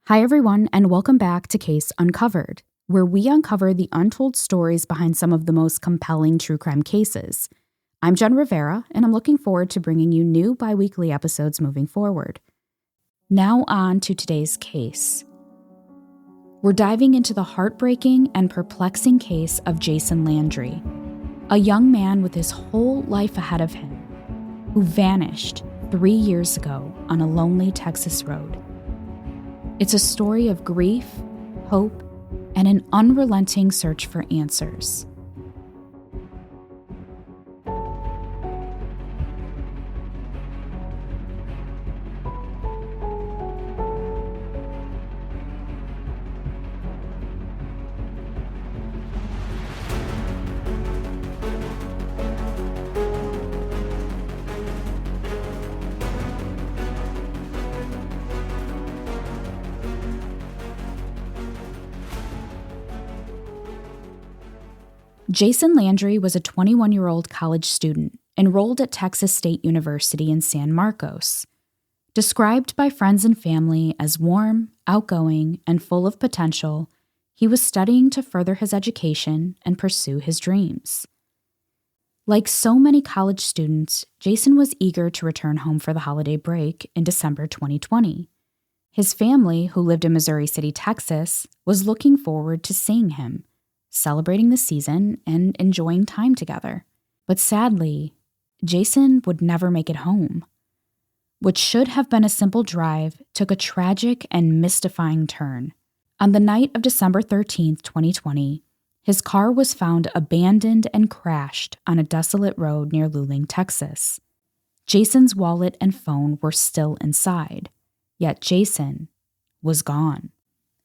Hi, everyone, and welcome back to Case Uncovered, where we uncover the untold stories behind some of the most compelling true crime cases. I'm Jen Rivera, and I'm looking forward to bringing you new bi-weekly episodes moving forward. Now on to today's case. We're diving into the heartbreaking and perplexing case of Jason Landry, a young man with his whole life ahead of him, who vanished 3 years ago on a lonely Texas road. It's a story of grief, hope, and an unrelenting search for answers. Jason Landry was a 21-year-old college student enrolled at Texas State University in San Marcos. Described by friends and family as warm, outgoing, and full of potential, he was studying to further his education and pursue his dreams. Like so many college students, Jason was eager to return home for the holiday break in December 2020. His family, who lived in Missouri City, Texas, was looking forward to seeing him, celebrating the season and enjoying time together. But sadly, Jason would never make it home. What should have been a simple drive took a tragic and mystifying turn. On the night of December 13th, 2020, his car was found abandoned and crashed on a desolate road near Luling, Texas. Jason's wallet and phone were still inside, yet Jason was gone.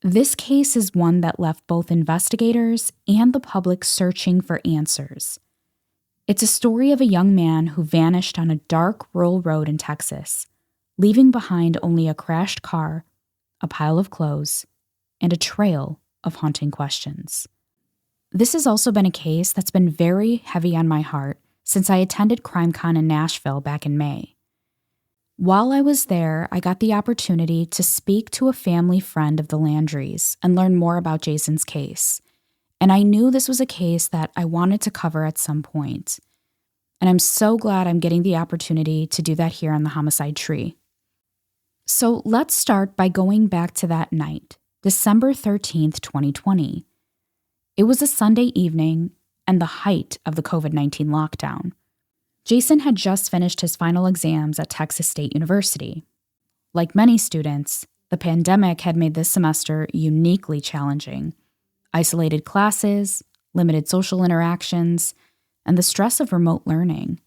This case is one that left both investigators and the public searching for answers. It's a story of a young man who vanished on a dark rural road in Texas, leaving behind only a crashed car, a pile of clothes, and a trail of haunting questions. This has also been a case that's been very heavy on my heart since I attended CrimeCon in Nashville back in May. While I was there, I got the opportunity to speak to a family friend of the Landrys and learn more about Jason's case. And I knew this was a case that I wanted to cover at some point. And I'm so glad I'm getting the opportunity to do that here on the Homicide Tree. So let's start by going back to that night, December 13th, 2020. It was a Sunday evening and the height of the COVID-19 lockdown. Jason had just finished his final exams at Texas State University. Like many students, the pandemic had made this semester uniquely challenging. Isolated classes, limited social interactions, and the stress of remote learning.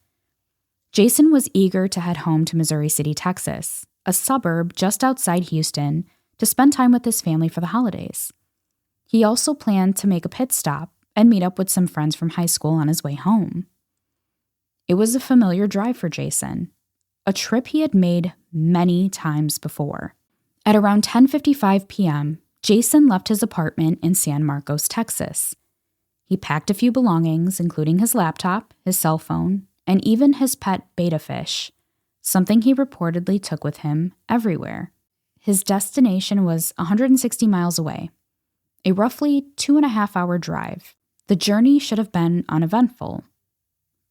Jason was eager to head home to Missouri City, Texas, a suburb just outside Houston, to spend time with his family for the holidays. He also planned to make a pit stop and meet up with some friends from high school on his way home. It was a familiar drive for Jason, a trip he had made many times before. At around 10:55 p.m., Jason left his apartment in San Marcos, Texas. He packed a few belongings, including his laptop, his cell phone, and even his pet betta fish, something he reportedly took with him everywhere. His destination was 160 miles away, a roughly 2.5-hour drive. The journey should have been uneventful.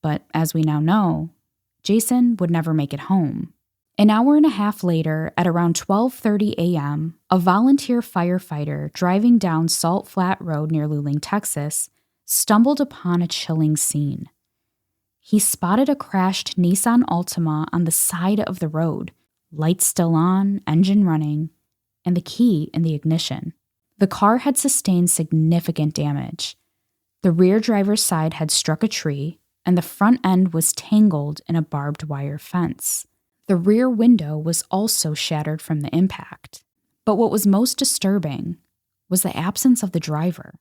But as we now know, Jason would never make it home. An hour and a half later, at around 12:30 a.m., a volunteer firefighter driving down Salt Flat Road near Luling, Texas, stumbled upon a chilling scene. He spotted a crashed Nissan Altima on the side of the road, lights still on, engine running, and the key in the ignition. The car had sustained significant damage. The rear driver's side had struck a tree, and the front end was tangled in a barbed wire fence. The rear window was also shattered from the impact. But what was most disturbing was the absence of the driver.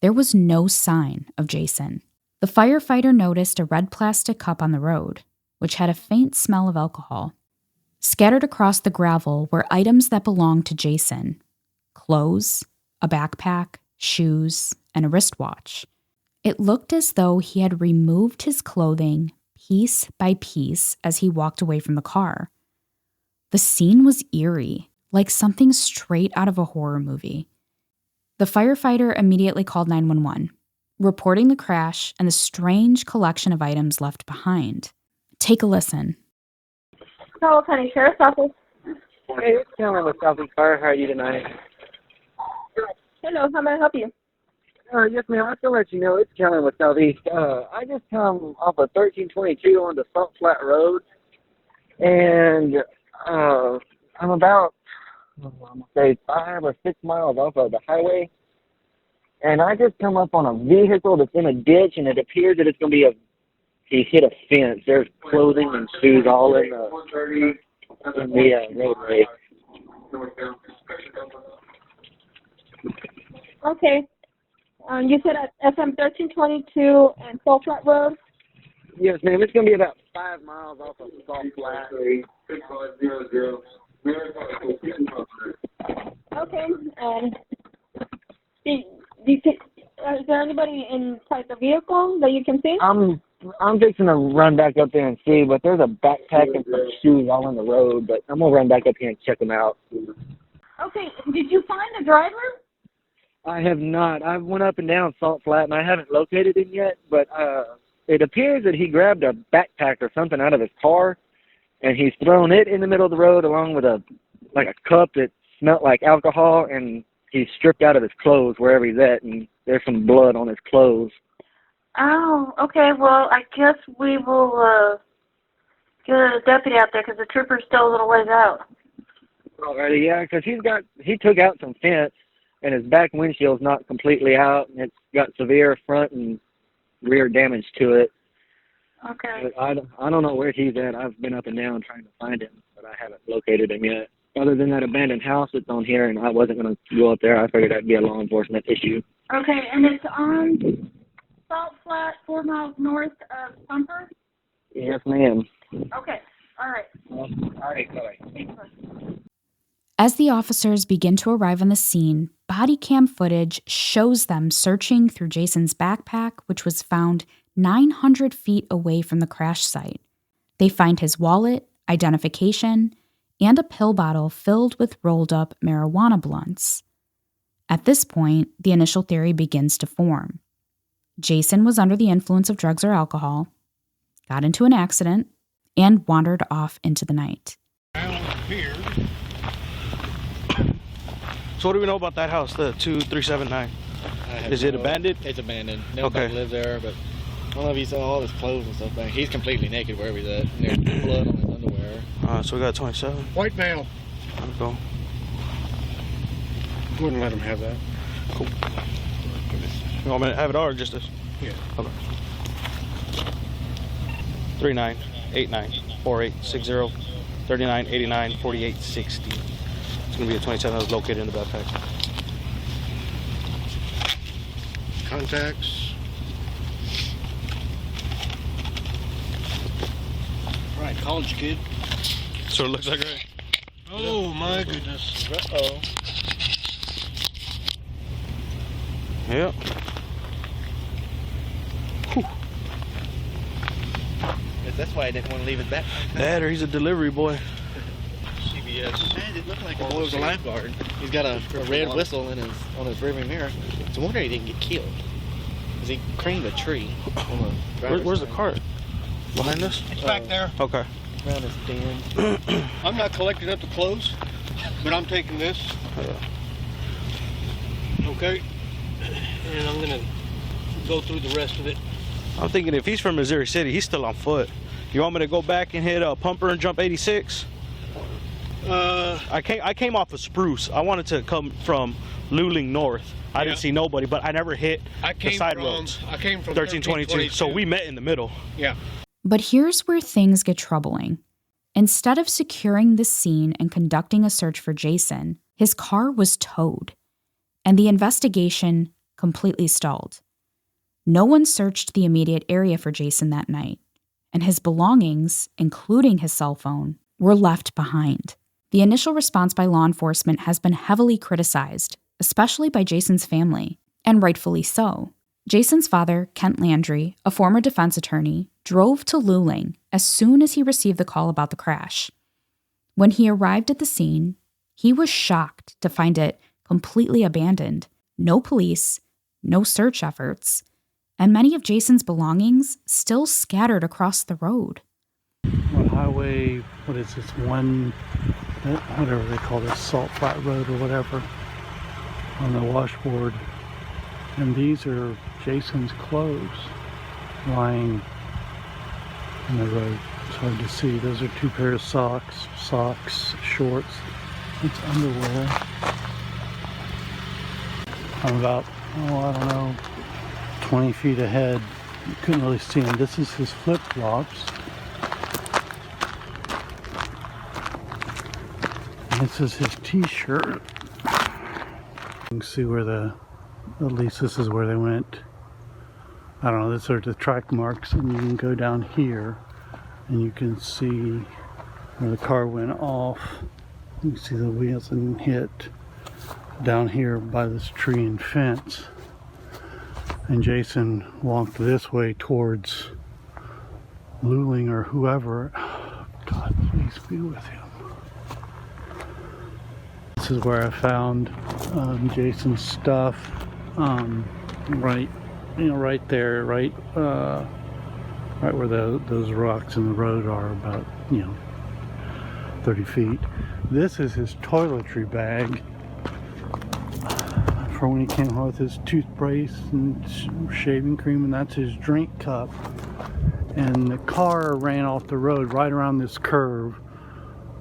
There was no sign of Jason. The firefighter noticed a red plastic cup on the road, which had a faint smell of alcohol. Scattered across the gravel were items that belonged to Jason: clothes, a backpack, shoes, and a wristwatch. It looked as though he had removed his clothing piece by piece as he walked away from the car. The scene was eerie, like something straight out of a horror movie. The firefighter immediately called 911, reporting the crash and the strange collection of items left behind. Take a listen. Hello, County Sheriff's Office. Hey, it's Cameron with Southeast Fire. How are you tonight? Hello, how may I help you? Yes, ma'am. I can let you know it's Cameron with Southeast. I just come off of 1322 on the Salt Flat Road, and I'm about, I'm going to say 5 or 6 miles off of the highway, and I just come up on a vehicle that's in a ditch, and it appears that it's going to be he hit a fence. There's clothing and shoes all in the roadway. Okay. You said at FM 1322 and Salt Flat Road? Yes, ma'am. It's going to be about 5 miles off of Salt Flat. Okay. And is there anybody inside the vehicle that you can see? I'm fixing to run back up there and see, but there's a backpack and some shoes all in the road, but I'm going to run back up here and check them out. Okay. Did you find the driver? I have not. I went up and down Salt Flat, and I haven't located him yet, but it appears that he grabbed a backpack or something out of his car, and he's thrown it in the middle of the road along with a cup that smelled like alcohol, and he's stripped out of his clothes wherever he's at, and there's some blood on his clothes. Oh, okay. Well, I guess we will get a deputy out there because the trooper's still a little ways out. Alrighty, yeah, because he took out some fence, and his back windshield's not completely out, and it's got severe front and rear damage to it. Okay. But I don't know where he's at. I've been up and down trying to find him, but I haven't located him yet. Other than that abandoned house that's on here, and I wasn't going to go up there. I figured that'd be a law enforcement issue. Okay, and it's on Salt Flat, 4 miles north of Pumper? Yes, ma'am. Okay, all right. All right, bye. As the officers begin to arrive on the scene, body cam footage shows them searching through Jason's backpack, which was found 900 feet away from the crash site. They find his wallet, identification, and a pill bottle filled with rolled-up marijuana blunts. At this point, the initial theory begins to form. Jason was under the influence of drugs or alcohol, got into an accident, and wandered off into the night. So what do we know about that house, the 2379? Is it abandoned? It's abandoned. Nobody lives there, but I don't know if he saw all his clothes and stuff back. He's completely naked wherever he's at. And there's blood on his underwear. So we got 27. White male. There we go. Wouldn't let him have that. Cool. You want me to have it all or just this? Yeah. Okay. 39894860 3989 4860. It's gonna be a 27 that was located in the backpack. Contacts. Right, college kid. So it looks like, right? Oh my goodness. Uh-oh. Yep. That's why I didn't want to leave his back. Dad, or he's a delivery boy. CBS. Man, it looked like a boy was a lifeguard. He's got a red whistle on his rearview mirror. It's a wonder he didn't get killed. Because he creamed a tree. Where's the cart? Behind us? It's back there. Okay. Around his den. I'm not collecting up the clothes, but I'm taking this. Okay. And I'm gonna go through the rest of it. I'm thinking if he's from Missouri City, he's still on foot. You want me to go back and hit Pumper and jump 86? I came off of Spruce. I wanted to come from Luling north. I didn't see nobody, but I never hit the side roads. I came from 1322. So we met in the middle. Yeah. But here's where things get troubling. Instead of securing the scene and conducting a search for Jason, his car was towed, and the investigation completely stalled. No one searched the immediate area for Jason that night, and his belongings, including his cell phone, were left behind. The initial response by law enforcement has been heavily criticized, especially by Jason's family, and rightfully so. Jason's father, Kent Landry, a former defense attorney, drove to Luling as soon as he received the call about the crash. When he arrived at the scene, He was shocked to find it completely abandoned, no police, no search efforts, and many of Jason's belongings still scattered across the road. On highway, what is this, whatever they call this, Salt Flat Road or whatever, on the washboard. And these are Jason's clothes lying in the road. It's hard to see. Those are 2 pairs of socks, shorts. It's underwear. I'm about, I don't know, 20 feet ahead. You couldn't really see him. This is his flip-flops. This is his t-shirt. You can see where at least this is where they went. I don't know, these are the track marks, and you can go down here and you can see where the car went off. You can see the wheels and hit down here by this tree and fence. And Jason walked this way towards Luling or whoever. God, please be with him. This is where I found Jason's stuff. Right there, right where those rocks in the road are, about 30 feet. This is his toiletry bag for when he came home with his toothpaste and shaving cream, and that's his drink cup. And the car ran off the road right around this curve.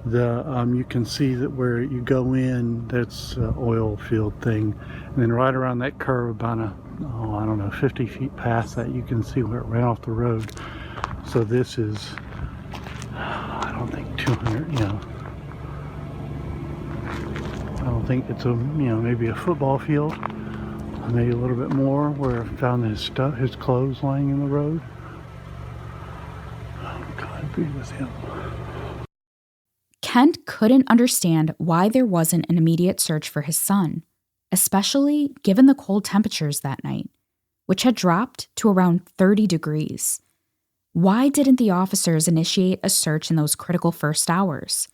You can see that where you go in, that's an oil field thing, and then right around that curve, about 50 feet past that, you can see where it ran off the road. So this is, I don't think 200, I don't think it's maybe a football field, maybe a little bit more, where I found his clothes lying in the road. Oh, God be with him. Kent couldn't understand why there wasn't an immediate search for his son, especially given the cold temperatures that night, which had dropped to around 30 degrees. Why didn't the officers initiate a search in those critical first hours?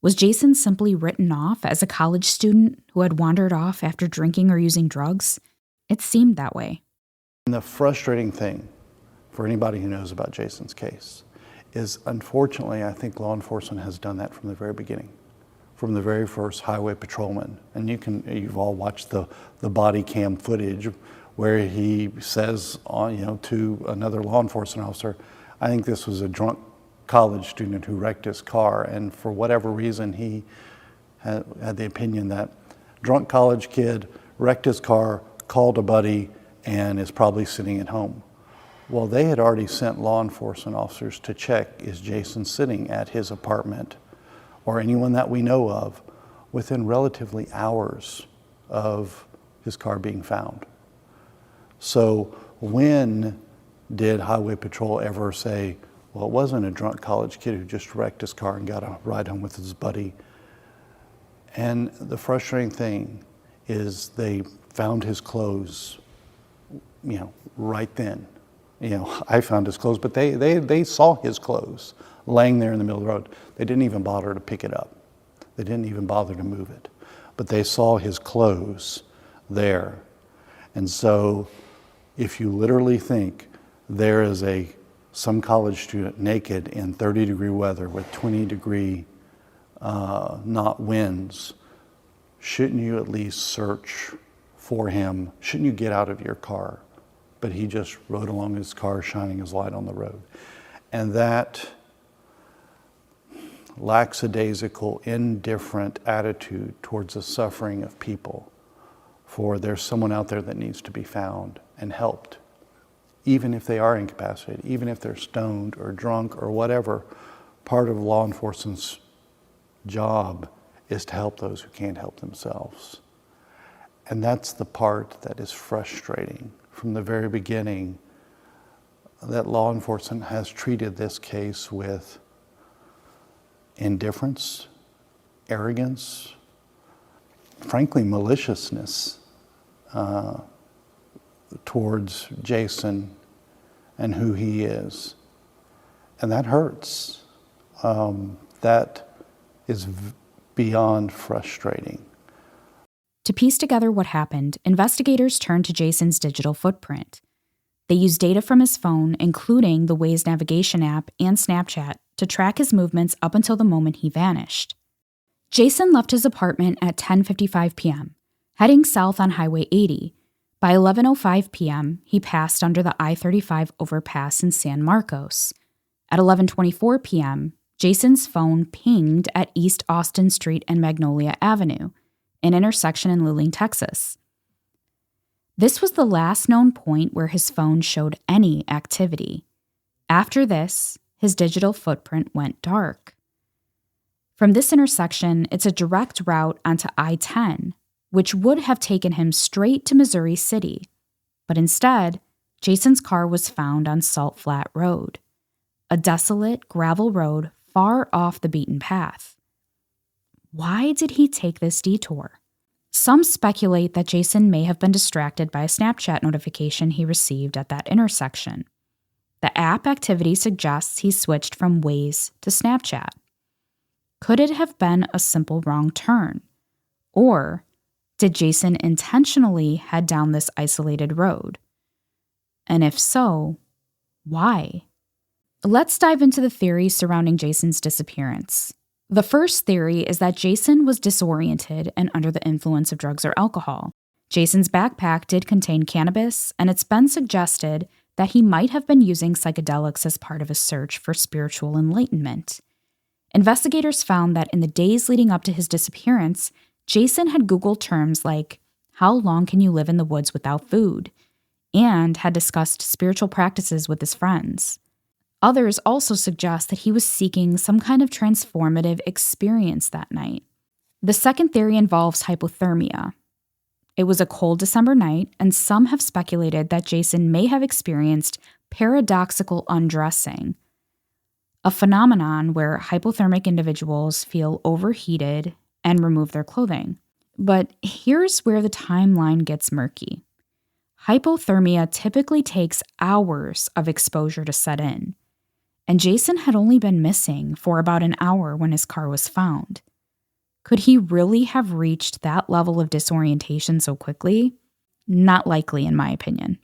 Was Jason simply written off as a college student who had wandered off after drinking or using drugs? It seemed that way. And the frustrating thing for anybody who knows about Jason's case is, unfortunately, I think law enforcement has done that from the very beginning, from the very first highway patrolman. And you've all watched the body cam footage where he says, to another law enforcement officer, I think this was a drunk college student who wrecked his car. And for whatever reason, he had the opinion that drunk college kid wrecked his car, called a buddy, and is probably sitting at home. Well, they had already sent law enforcement officers to check, is Jason sitting at his apartment, or anyone that we know of, within relatively hours of his car being found. So when did Highway Patrol ever say, well, it wasn't a drunk college kid who just wrecked his car and got a ride home with his buddy? And the frustrating thing is they found his clothes, right then. I found his clothes, but they saw his clothes laying there in the middle of the road. They didn't even bother to pick it up. They didn't even bother to move it. But they saw his clothes there. And so if you literally think there is some college student naked in 30-degree weather with 20-degree knot winds, shouldn't you at least search for him? Shouldn't you get out of your car? But he just rode along his car, shining his light on the road. And that lackadaisical, indifferent attitude towards the suffering of people, for there's someone out there that needs to be found and helped, even if they are incapacitated, even if they're stoned or drunk or whatever. Part of law enforcement's job is to help those who can't help themselves. And that's the part that is frustrating. From the very beginning, that law enforcement has treated this case with indifference, arrogance, frankly, maliciousness towards Jason and who he is. And that hurts. That is beyond frustrating. To piece together what happened, investigators turned to Jason's digital footprint. They used data from his phone, including the Waze navigation app and Snapchat, to track his movements up until the moment he vanished. Jason left his apartment at 10:55 p.m., heading south on Highway 80. By 11:05 p.m., he passed under the I-35 overpass in San Marcos. At 11:24 p.m., Jason's phone pinged at East Austin Street and Magnolia Avenue, an intersection in Luling, Texas. This was the last known point where his phone showed any activity. After this, his digital footprint went dark. From this intersection, it's a direct route onto I-10, which would have taken him straight to Missouri City. But instead, Jason's car was found on Salt Flat Road, a desolate gravel road far off the beaten path. Why did he take this detour? Some speculate that Jason may have been distracted by a Snapchat notification he received at that intersection. The app activity suggests he switched from Waze to Snapchat. Could it have been a simple wrong turn? Or did Jason intentionally head down this isolated road? And if so, why? Let's dive into the theories surrounding Jason's disappearance. The first theory is that Jason was disoriented and under the influence of drugs or alcohol. Jason's backpack did contain cannabis, and it's been suggested that he might have been using psychedelics as part of a search for spiritual enlightenment. Investigators found that in the days leading up to his disappearance, Jason had Googled terms like, "How long can you live in the woods without food?" and had discussed spiritual practices with his friends. Others also suggest that he was seeking some kind of transformative experience that night. The second theory involves hypothermia. It was a cold December night, and some have speculated that Jason may have experienced paradoxical undressing, a phenomenon where hypothermic individuals feel overheated and remove their clothing. But here's where the timeline gets murky. Hypothermia typically takes hours of exposure to set in, and Jason had only been missing for about an hour when his car was found. Could he really have reached that level of disorientation so quickly? Not likely, in my opinion.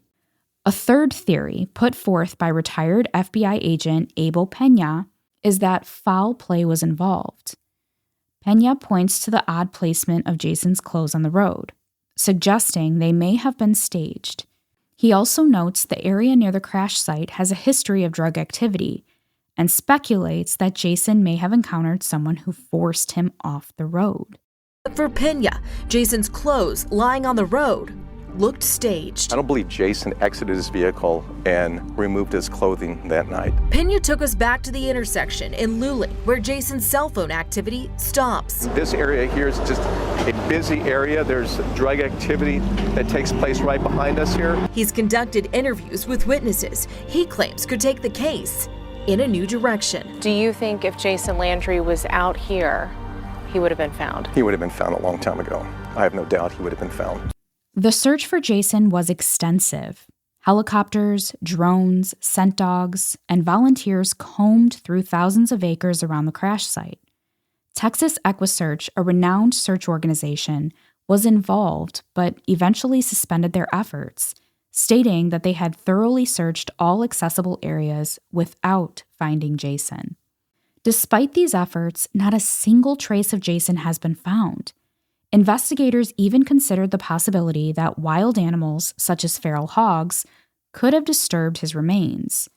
A third theory, put forth by retired FBI agent Abel Pena, is that foul play was involved. Pena points to the odd placement of Jason's clothes on the road, suggesting they may have been staged. He also notes the area near the crash site has a history of drug activity and speculates that Jason may have encountered someone who forced him off the road. For Pena, Jason's clothes lying on the road looked staged. I don't believe Jason exited his vehicle and removed his clothing that night. Pena took us back to the intersection in Luling, where Jason's cell phone activity stops. This area here is just a busy area. There's drug activity that takes place right behind us here. He's conducted interviews with witnesses he claims could take the case in a new direction. Do you think if Jason Landry was out here, he would have been found? He would have been found a long time ago. I have no doubt he would have been found. The search for Jason was extensive. Helicopters, drones, scent dogs, and volunteers combed through thousands of acres around the crash site. Texas EquiSearch, a renowned search organization, was involved but eventually suspended their efforts, stating that they had thoroughly searched all accessible areas without finding Jason. Despite these efforts, not a single trace of Jason has been found. Investigators even considered the possibility that wild animals, such as feral hogs, could have disturbed his remains.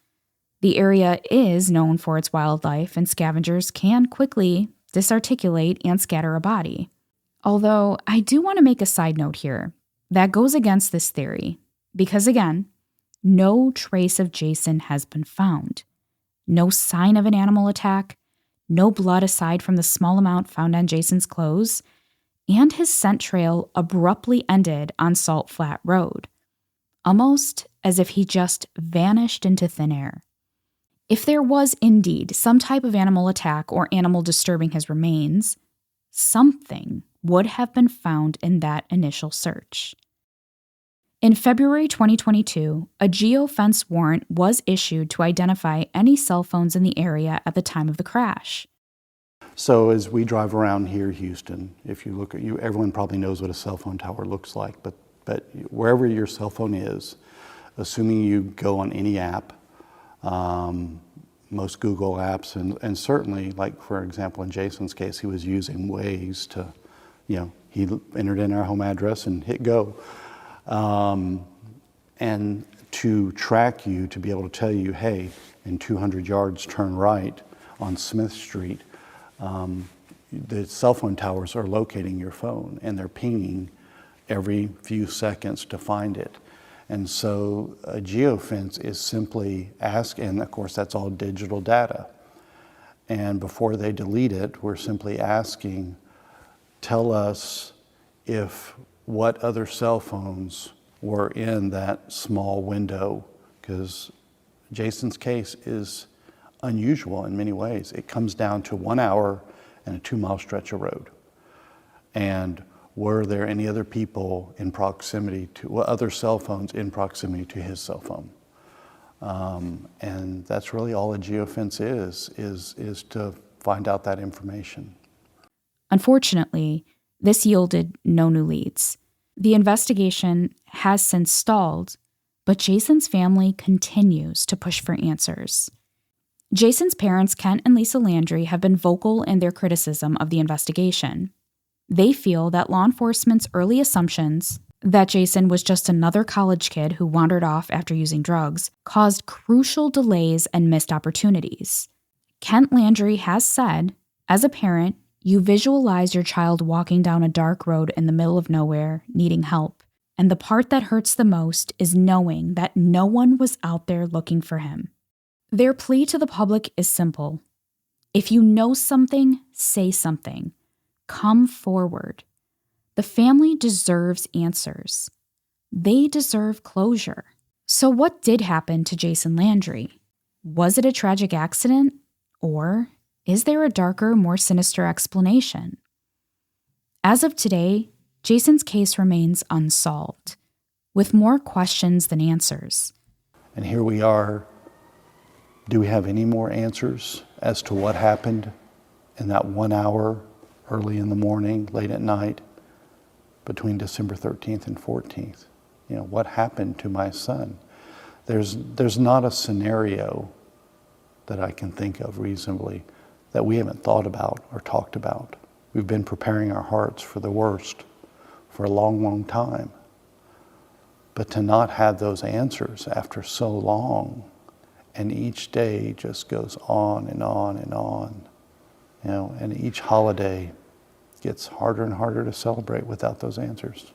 The area is known for its wildlife, and scavengers can quickly disarticulate and scatter a body. Although, I do want to make a side note here that goes against this theory, because again, no trace of Jason has been found. No sign of an animal attack, no blood aside from the small amount found on Jason's clothes, and his scent trail abruptly ended on Salt Flat Road, almost as if he just vanished into thin air. If there was indeed some type of animal attack or animal disturbing his remains, something would have been found in that initial search. In February 2022, a geofence warrant was issued to identify any cell phones in the area at the time of the crash. So as we drive around here, Houston, if you look at everyone probably knows what a cell phone tower looks like, but wherever your cell phone is, assuming you go on any app, most Google apps, and certainly, like for example, in Jason's case, he was using Waze to, he entered in our home address and hit go. And to track you, to be able to tell you, hey, in 200 yards, turn right on Smith Street, the cell phone towers are locating your phone and they're pinging every few seconds to find it. And so a geofence is simply and of course that's all digital data. And before they delete it, we're simply asking, tell us what other cell phones were in that small window, because Jason's case is unusual in many ways. It comes down to 1 hour and a 2-mile stretch of road. And were there any other people in proximity other cell phones in proximity to his cell phone? And that's really all a geofence is to find out that information. Unfortunately, this yielded no new leads. The investigation has since stalled, but Jason's family continues to push for answers. Jason's parents, Kent and Lisa Landry, have been vocal in their criticism of the investigation. They feel that law enforcement's early assumptions that Jason was just another college kid who wandered off after using drugs caused crucial delays and missed opportunities. Kent Landry has said, as a parent, you visualize your child walking down a dark road in the middle of nowhere, needing help. And the part that hurts the most is knowing that no one was out there looking for him. Their plea to the public is simple. If you know something, say something. Come forward. The family deserves answers. They deserve closure. So what did happen to Jason Landry? Was it a tragic accident? Or is there a darker, more sinister explanation? As of today, Jason's case remains unsolved, with more questions than answers. And here we are. Do we have any more answers as to what happened in that 1 hour, early in the morning, late at night, between December 13th and 14th? What happened to my son? There's not a scenario that I can think of reasonably that we haven't thought about or talked about. We've been preparing our hearts for the worst for a long, long time. But to not have those answers after so long, and each day just goes on and on and on, and each holiday gets harder and harder to celebrate without those answers.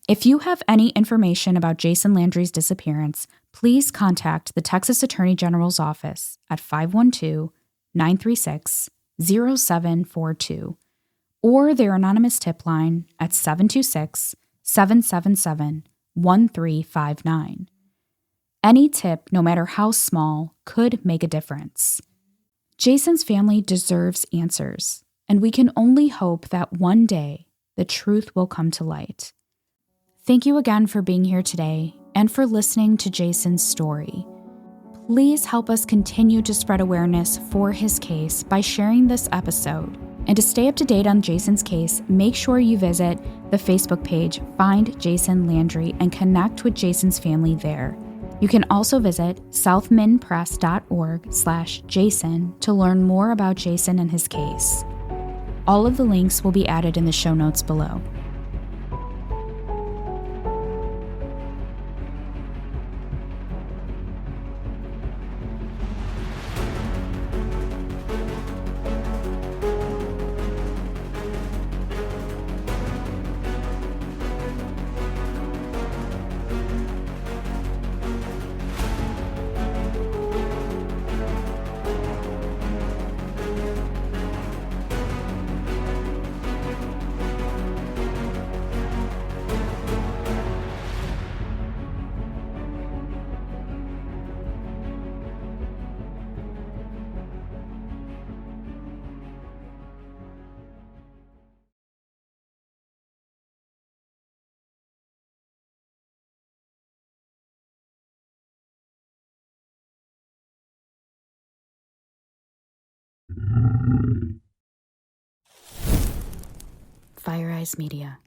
If you have any information about Jason Landry's disappearance, please contact the Texas Attorney General's office at 512-936-0742 or their anonymous tip line at 726-777-1359. Any tip, no matter how small, could make a difference. Jason's family deserves answers, and we can only hope that one day the truth will come to light. Thank you again for being here today and for listening to Jason's story. Please help us continue to spread awareness for his case by sharing this episode. And to stay up to date on Jason's case, make sure you visit the Facebook page Find Jason Landry and connect with Jason's family there. You can also visit southminpress.org/Jason to learn more about Jason and his case. All of the links will be added in the show notes below. Fire Eyes Media.